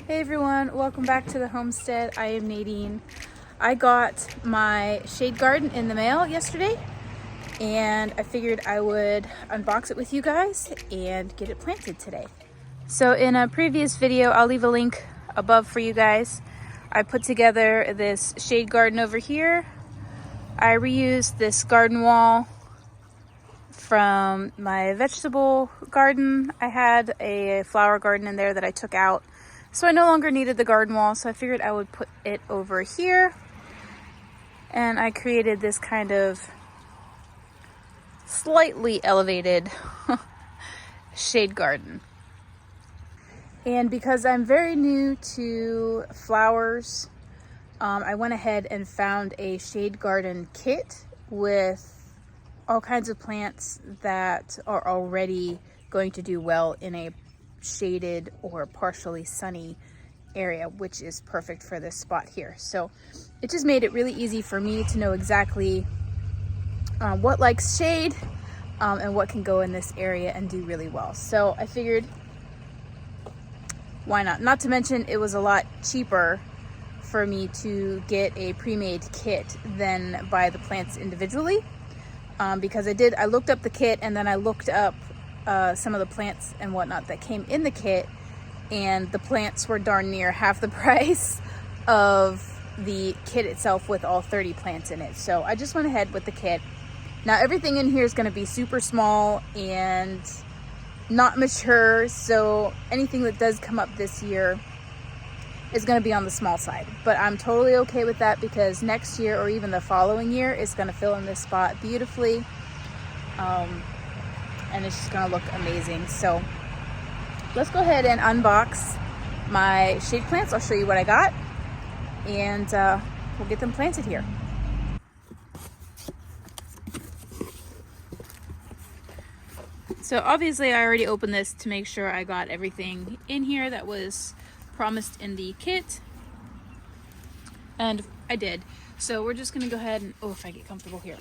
Hey everyone, welcome back to the homestead. I am Nadine. I got my shade garden in the mail yesterday and I figured I would unbox it with you guys and get it planted today. So in a previous video, I'll leave a link above for you guys. I put together this shade garden over here. I reused this garden wall from my vegetable garden. I had a flower garden in there that I took out. So I no longer needed the garden wall, so I figured I would put it over here. And I created this kind of slightly elevated shade garden. And because I'm very new to flowers, I went ahead and found a shade garden kit with all kinds of plants that are already going to do well in a shaded or partially sunny area, which is perfect for this spot here. So it just made it really easy for me to know exactly what likes shade and what can go in this area and do really well. So I figured, why not? Not to mention it was a lot cheaper for me to get a pre-made kit than buy the plants individually, because I looked up the kit and then I looked up some of the plants and whatnot that came in the kit, and the plants were darn near half the price of the kit itself with all 30 plants in it. So I just went ahead with the kit. Now everything in here is going to be super small and not mature, so anything that does come up this year is going to be on the small side, but I'm totally okay with that because next year or even the following year is going to fill in this spot beautifully. And it's just gonna look amazing. So let's go ahead and unbox my shade plants. I'll show you what I got, and we'll get them planted here. So obviously I already opened this to make sure I got everything in here that was promised in the kit, and I did. So we're just gonna go ahead and, if I get comfortable here,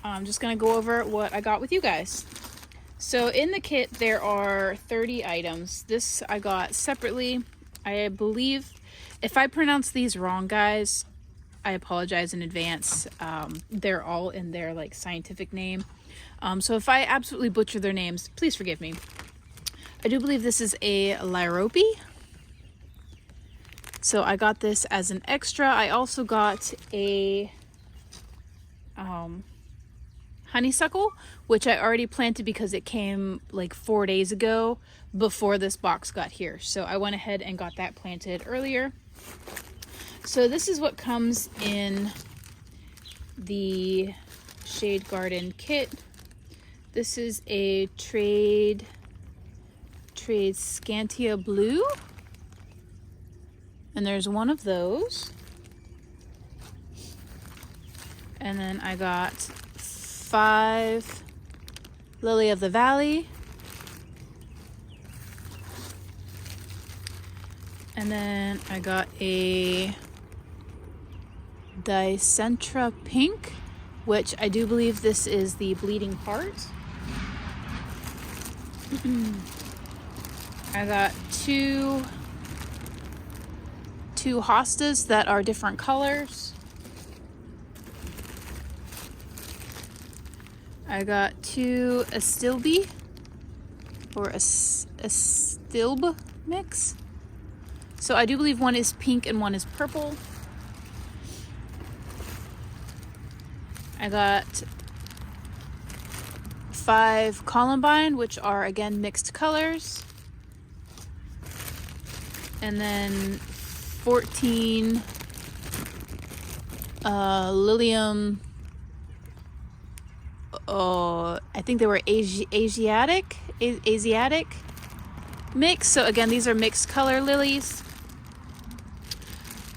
I'm just gonna go over what I got with you guys. So in the kit, there are 30 items. This I got separately. I believe, if I pronounce these wrong, guys, I apologize in advance. They're all in their scientific name. So if I absolutely butcher their names, please forgive me. I do believe this is a lyrope. So I got this as an extra. I also got a honeysuckle, which I already planted because it came 4 days ago before this box got here. So I went ahead and got that planted earlier. So this is what comes in the shade garden kit. This is a trade Scantia blue. And there's one of those. And then I got 5 Lily of the Valley, and then I got a Dicentra pink, which I do believe this is the bleeding heart. I got two hostas that are different colors. I got 2 Astilbe, or Astilbe mix. So I do believe one is pink and one is purple. I got 5 Columbine, which are again mixed colors. And then 14 Lilium. I think they were Asiatic mix. So again, these are mixed color lilies.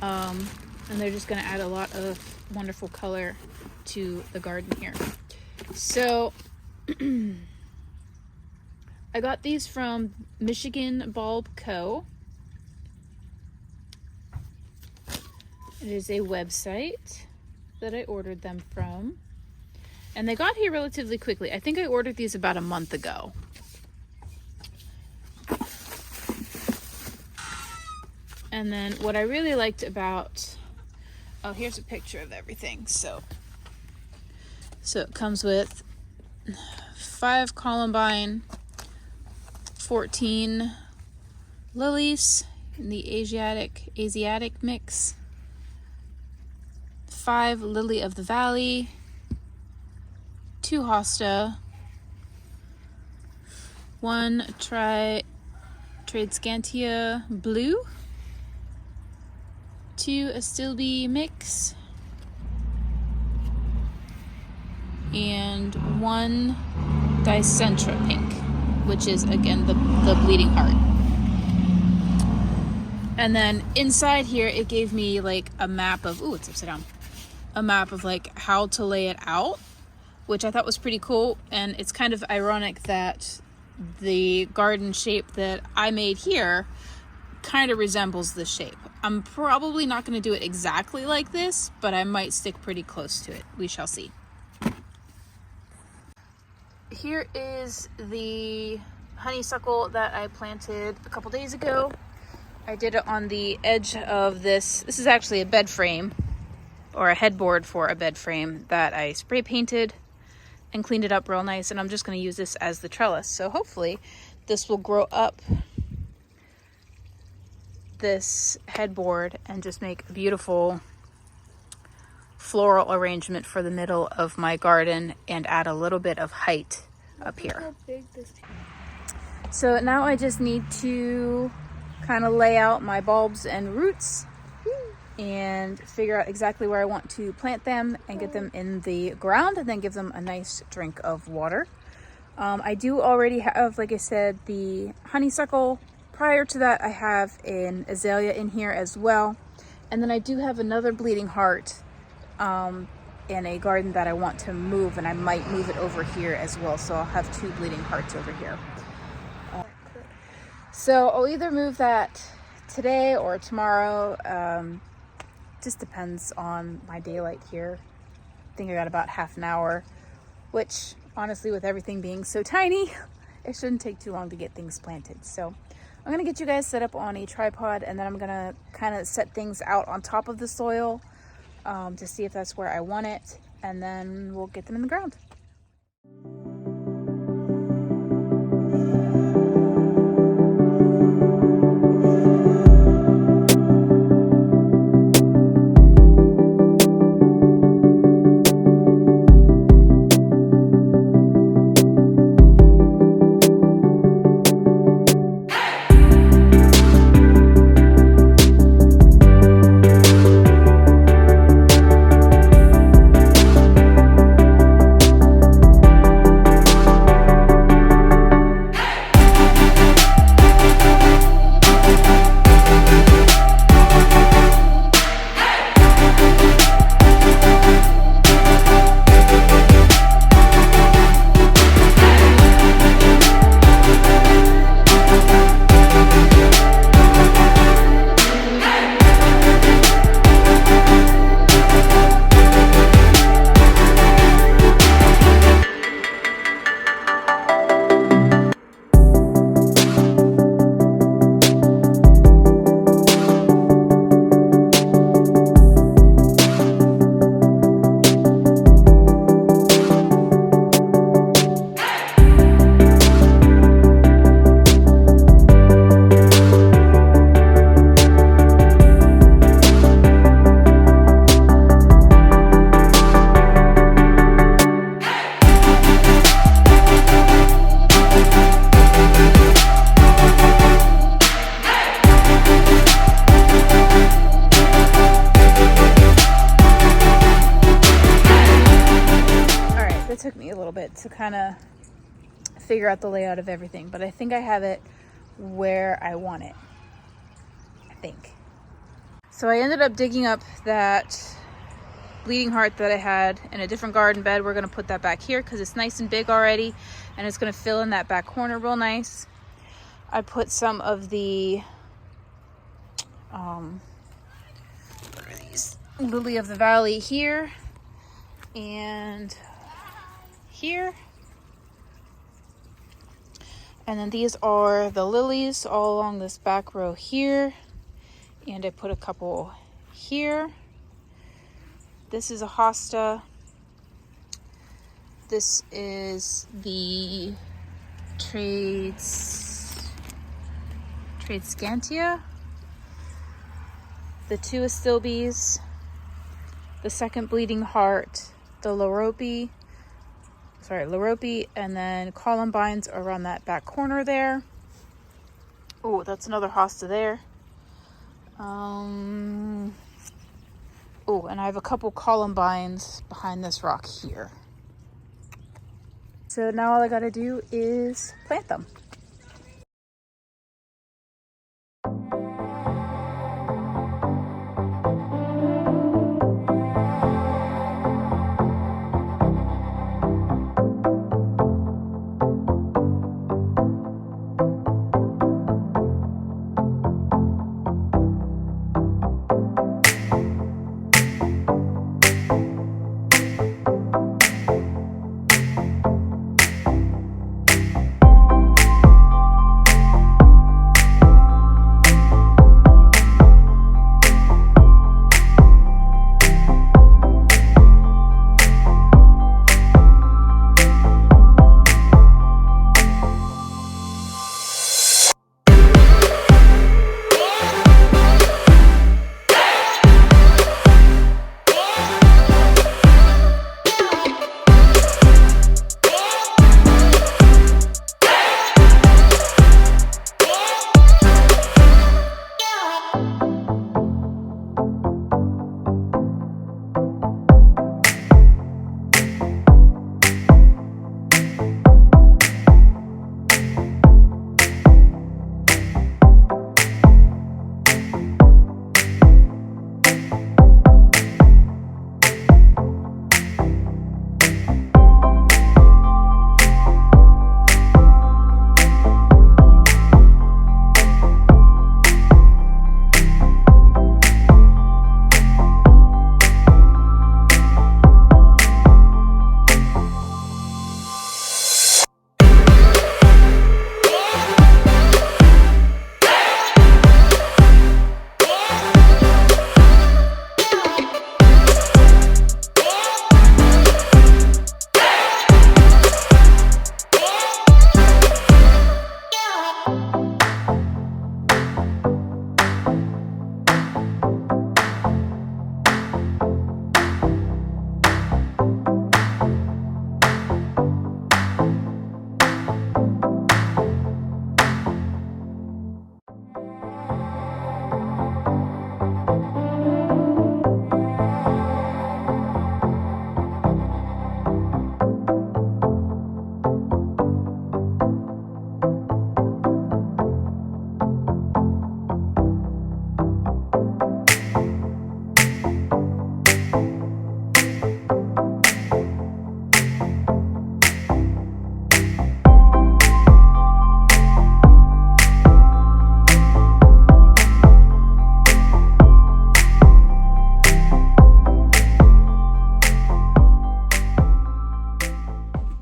And they're just going to add a lot of wonderful color to the garden here. So I got these from Michigan Bulb Co. It is a website that I ordered them from. And they got here relatively quickly. I think I ordered these about a month ago. And then what I really liked about, oh, here's a picture of everything. So it comes with 5 columbine, 14 lilies in the Asiatic mix, 5 lily of the valley, 2 hosta, 1 Tradescantia blue, 2 Astilbe mix, and 1 Dicentra pink, which is again the bleeding heart. And then inside here it gave me like a map of, ooh, it's upside down, a map of like how to lay it out, which I thought was pretty cool. And it's kind of ironic that the garden shape that I made here kind of resembles this shape. I'm probably not going to do it exactly like this, but I might stick pretty close to it. We shall see. Here is the honeysuckle that I planted a couple days ago. I did it on the edge of this. This is actually a bed frame, or a headboard for a bed frame that I spray painted and cleaned it up real nice. And I'm just going to use this as the trellis. So hopefully this will grow up this headboard and just make a beautiful floral arrangement for the middle of my garden and add a little bit of height up here. So now I just need to kind of lay out my bulbs and roots and figure out exactly where I want to plant them and get them in the ground, and then give them a nice drink of water. I do already have, like I said, the honeysuckle. Prior to that, I have an azalea in here as well. And then I do have another bleeding heart in a garden that I want to move, and I might move it over here as well. So I'll have 2 bleeding hearts over here. So I'll either move that today or tomorrow. Just depends on my daylight here. I think I got about half an hour, which honestly, with everything being so tiny, it shouldn't take too long to get things planted. So I'm gonna get you guys set up on a tripod, and then I'm gonna kind of set things out on top of the soil to see if that's where I want it, and then we'll get them in the ground. Took me a little bit to kind of figure out the layout of everything, but I think I have it where I want it, I think. So I ended up digging up that bleeding heart that I had in a different garden bed. We're going to put that back here because it's nice and big already, and it's going to fill in that back corner real nice. I put some of the what are these, lily of the valley here and here, and then these are the lilies all along this back row here, And I put a couple here. This is a hosta. This is the Tradescantia. The two Astilbes, the second Bleeding Heart, the Lorope, and then Columbines are around that back corner there. Oh, that's another hosta there. Oh, and I have a couple Columbines behind this rock here. So now all I gotta do is plant them.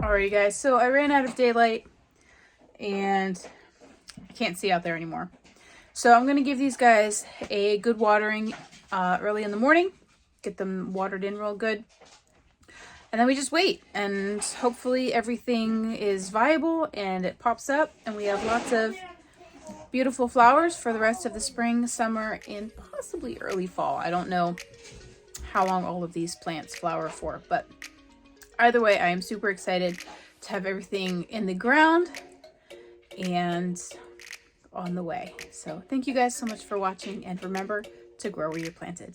Alrighty guys, so I ran out of daylight and I can't see out there anymore. So I'm gonna give these guys a good watering early in the morning, get them watered in real good. And then we just wait and hopefully everything is viable and it pops up and we have lots of beautiful flowers for the rest of the spring, summer, and possibly early fall. I don't know how long all of these plants flower for, but either way, I am super excited to have everything in the ground and on the way. So thank you guys so much for watching, and remember to grow where you're planted.